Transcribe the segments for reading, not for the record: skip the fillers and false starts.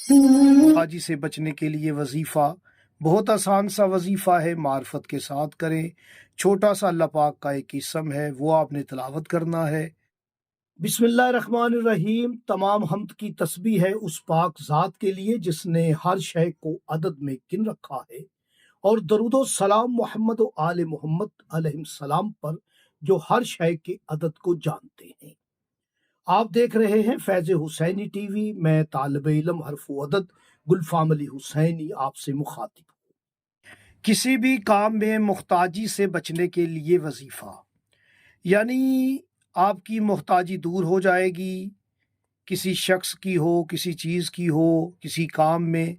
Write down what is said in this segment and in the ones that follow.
हाजी से बचने के लिए वजीफ़ा बहुत आसान सा वजीफ़ा है, मार्फत के साथ करें। छोटा सा अल्लाह पाक का एक इसम है, वो आपने तिलावत करना है। बिस्मिल्लाहिर्रहमानिर्रहीम। तमाम हम्द की तस्बीह है उस पाक ज़ात के लिए जिसने हर शय को अदद में गिन रखा है, और दरूदो सलाम मोहम्मद व आले मोहम्मद अलैहिस्सलाम पर जो हर शय के अदद को जानते हैं। आप देख रहे हैं फैज़ हुसैनी टीवी। मैं तालिब इल्म हरफ अदद गुलफाम अली हुसैनी आपसे मुखातिब हूँ। किसी भी काम में मुहताजी से बचने के लिए वजीफ़ा, यानी आपकी मुहताजी दूर हो जाएगी, किसी शख्स की हो, किसी चीज़ की हो, किसी काम में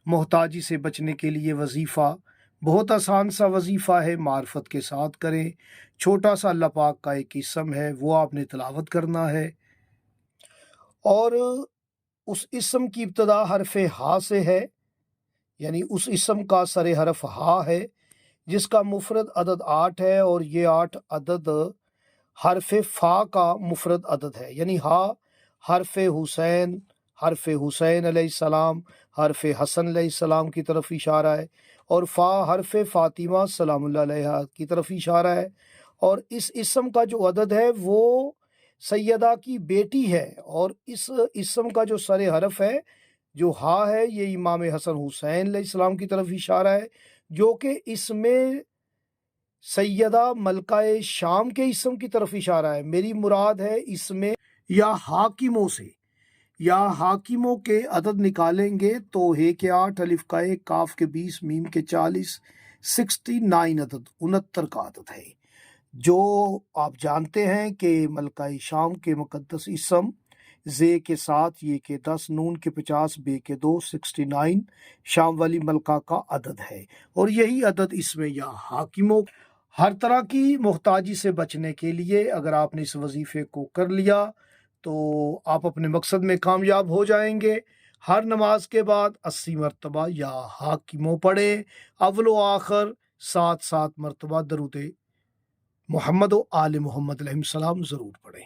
मुहताजी से बचने के लिए वजीफ़ा बहुत आसान सा वजीफ़ा है, मार्फत के साथ करें। छोटा सा अल्लाह पाक का एक इसम है, वो आपने तिलावत करना है। और उस इसम की इब्तदा हरफ हा से है, यानी उस इसम का सरे हरफ हा है, जिसका मुफरद अदद 8 है, और ये 8 अदद हरफ फा का मुफरद अदद है। यानी हा हरफ हुसैन अलैहिस्सलाम, हरफ हसन अलैहिस्सलाम की तरफ इशारा है, और फा हरफ फातिमा सलामुल्लाह अलैहा की तरफ इशारा है। और इस इसम का जो अदद है वो सैयदा की बेटी है, और इस इसम का जो सरे हरफ है जो हा है, ये इमाम हसन हुसैन अलैहिस्सलाम की तरफ इशारा है, जो कि इसमें सैयदा मलकाए शाम के इसम की तरफ इशारा है। मेरी मुराद है इसमें या हाकिमों से, या हाकिमों के अदद निकालेंगे तो हे के 8, अलिफ का 1, काफ के 20, मीम के 40, 69 अदद, 69 का अदद है। जो आप जानते हैं कि मलकाए शाम के मुकद्दस इसम जे के 7, ये के 10, नून के 50, बे के 2, 69 शाम वाली मलका का अदद है, और यही अदद इसमें या हाकिमों। हर तरह की मोहताजी से बचने के लिए अगर आपने इस वजीफे को कर लिया तो आप अपने मकसद में कामयाब हो जाएंगे। हर नमाज के बाद 80 मरतबा या हाकिमों पढ़ें, अव्वल व आखिर 7 मरतबा दरूद मोहम्मद व आले मोहम्मद अलैहिस्सलाम ज़रूर पढ़ें।